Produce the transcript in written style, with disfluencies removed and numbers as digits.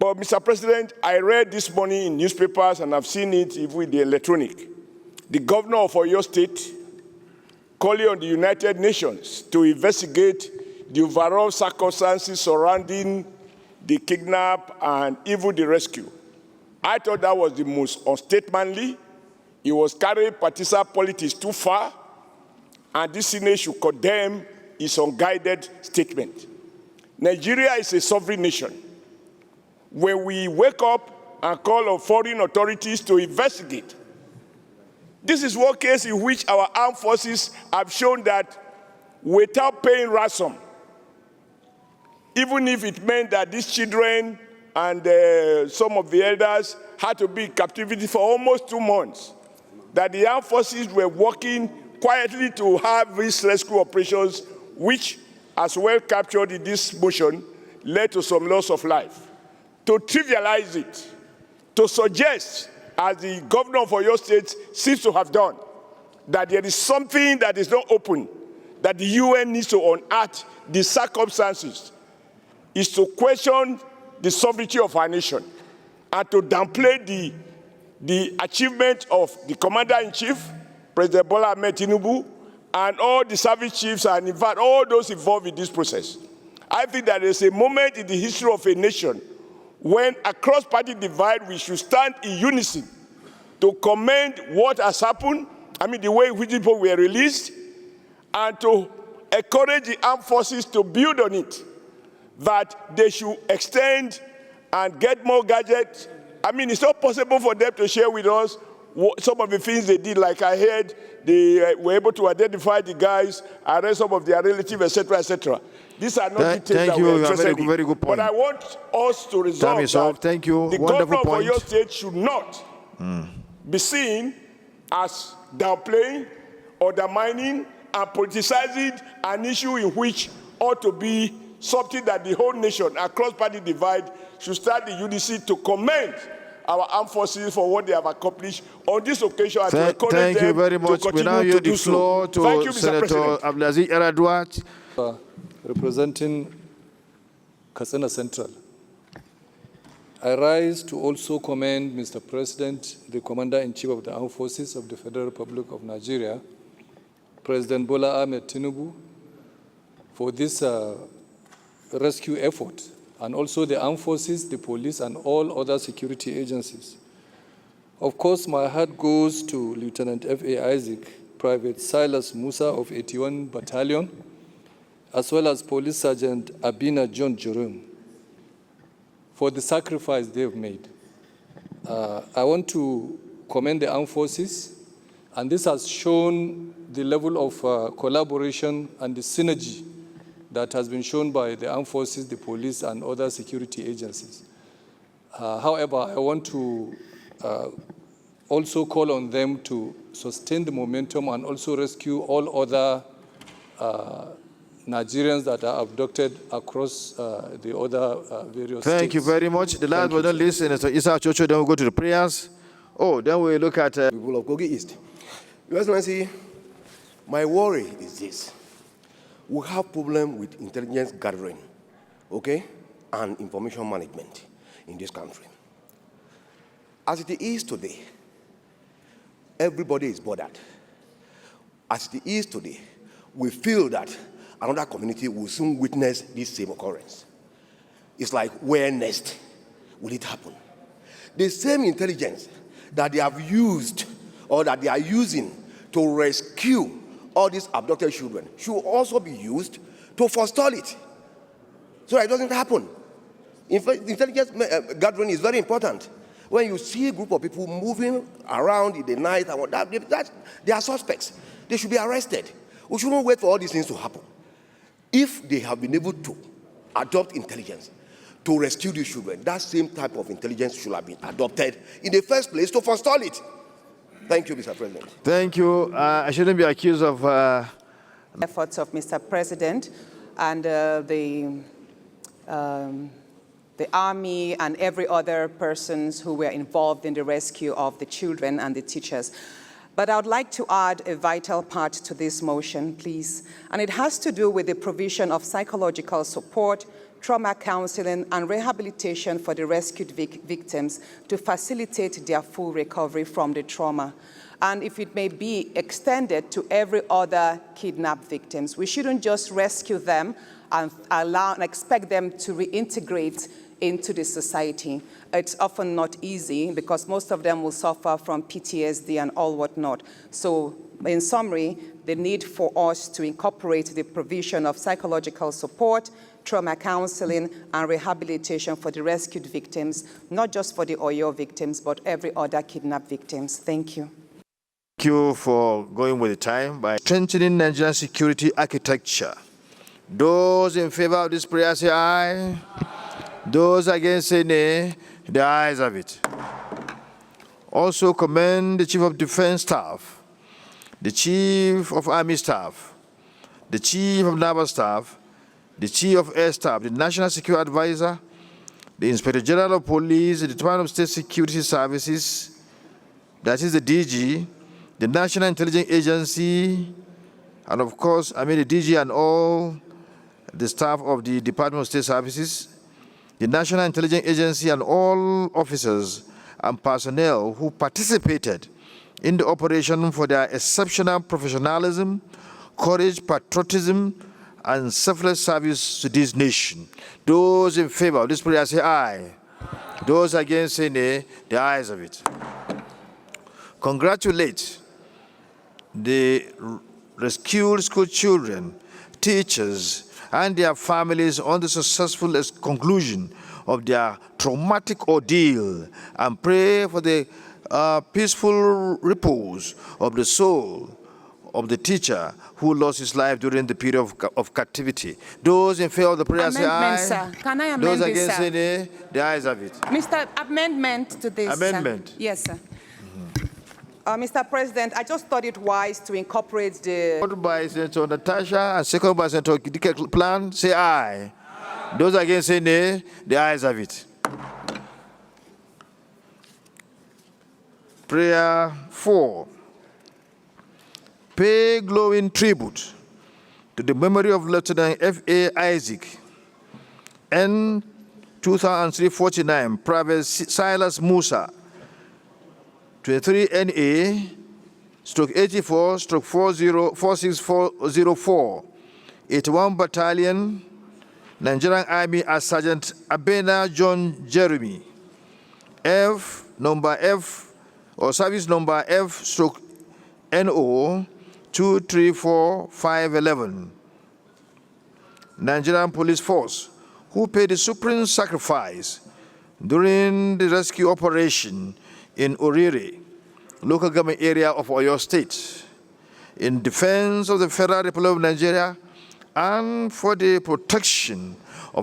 But, Mr. President, I read this morning in newspapers, and I've seen it even with the electronic. The governor of Oyo State calling on the United Nations to investigate the overall circumstances surrounding the kidnap and even the rescue. I thought that was the most unstatemanly. It was carrying partisan politics too far, and this Senate should condemn its unguided statement. Nigeria is a sovereign nation. When we wake up and call on foreign authorities to investigate, this is one case in which our armed forces have shown that without paying ransom, even if it meant that these children and some of the elders had to be in captivity for almost 2 months, that the armed forces were working quietly to have these rescue operations, which, as well captured in this motion, led to some loss of life. To trivialize it, to suggest, as the governor of Oyo State seems to have done, that there is something that is not open, that the UN needs to unearth the circumstances, is to question the sovereignty of our nation and to downplay the achievement of the Commander-in-Chief, President Bola Ahmed Tinubu, and all the service chiefs and, in fact, all those involved in this process. I think that there's a moment in the history of a nation when, across party divide, we should stand in unison to commend what has happened, the way in which people were released, and to encourage the armed forces to build on it, that they should extend and get more gadgets. It's not possible for them to share with us some of the things they did. Like I heard, they were able to identify the guys, arrest some of their relatives, etc., etc. These are not details that we're interested in. Very good point. But I want us to resolve that Thank you. The Wonderful governor point. of Oyo State should not be seen as downplaying, undermining, and politicizing an issue in which ought to be something that the whole nation, across party divide, should start the unity to commend our armed forces for what they have accomplished on this occasion. Thank you very much. We now yield the floor to Senator Abdulaziz Eradua, representing Katsina Central. I rise to also commend Mr. President, the Commander-in-Chief of the Armed Forces of the Federal Republic of Nigeria, President Bola Ahmed Tinubu, for this rescue effort, and also the armed forces, the police, and all other security agencies. Of course, my heart goes to Lieutenant F.A. Isaac, Private Silas Musa of 81 Battalion, as well as Police Sergeant Abina John Jerome, for the sacrifice they've made. I want to commend the armed forces, and this has shown the level of collaboration and the synergy that has been shown by the armed forces, the police, and other security agencies. However, I want to also call on them to sustain the momentum and also rescue all other Nigerians that are abducted across the other various states. Thank you very much. The last but not least, Senator Issa Chocho, then we'll go to the prayers. Then we look at... people of Kogi East. Your Excellency, my worry is this. We have problem with intelligence gathering, okay, and information management in this country. As it is today, everybody is bothered. As it is today, we feel that another community will soon witness this same occurrence. It's like, where next will it happen? The same intelligence that they have used or that they are using to rescue all these abducted children should also be used to forestall it, so that it doesn't happen. In fact, intelligence gathering is very important. When you see a group of people moving around in the night, and that they are suspects. They should be arrested. We shouldn't wait for all these things to happen. If they have been able to adopt intelligence to rescue these children, that same type of intelligence should have been adopted in the first place to forestall it. Thank you, Mr. President. Thank you. I shouldn't be accused of... efforts of Mr. President and the Army and every other persons who were involved in the rescue of the children and the teachers. But I would like to add a vital part to this motion, please. And it has to do with the provision of psychological support, trauma counseling, and rehabilitation for the rescued victims to facilitate their full recovery from the trauma. And if it may be extended to every other kidnapped victims. We shouldn't just rescue them and expect them to reintegrate into the society. It's often not easy because most of them will suffer from PTSD and all whatnot. So in summary, the need for us to incorporate the provision of psychological support, trauma counseling, and rehabilitation for the rescued victims, not just for the Oyo victims, but every other kidnapped victims. Thank you. Thank you for going with the time by strengthening Nigerian security architecture. Those in favor of this prayer say aye. Those against say nay. The ayes have it. Also commend the Chief of Defense Staff, the Chief of Army Staff, the Chief of Naval Staff, the Chief of Air Staff, the National Security Advisor, the Inspector General of Police, the Department of State Security Services, that is the DG, the National Intelligence Agency, and of course, the DG and all the staff of the Department of State Services, the National Intelligence Agency and all officers and personnel who participated in the operation for their exceptional professionalism, courage, patriotism, and selfless service to this nation. Those in favor of this prayer say aye. Those against say nay. The ayes of it. Congratulate the rescued school children, teachers, and their families on the successful conclusion of their traumatic ordeal, and pray for the peaceful repose of the soul of the teacher who lost his life during the period of captivity. Those in favor of the prayer say aye. Sir. Can I amend Those this, against sir? say nay. The ayes have it. Mr. Amendment to this. Amendment. Sir. Yes, sir. Mr. President, I just thought it wise to incorporate the... Voted by Senator Natasha and second by Senator Kidike Plan, say aye. Those against say nay. The ayes have it. Prayer 4. Pay glowing tribute to the memory of Lieutenant F.A. Isaac, N. 2003-49, Private Silas Musa, 23 NA, stroke 84, stroke 46404, 81 Battalion, Nigerian Army as Sergeant Abena John Jeremy, F, number F, or service number F, stroke NO, 234511. Nigerian Police Force, who paid the supreme sacrifice during the rescue operation in Oriire, local government area of Oyo State, in defense of the Federal Republic of Nigeria and for the protection of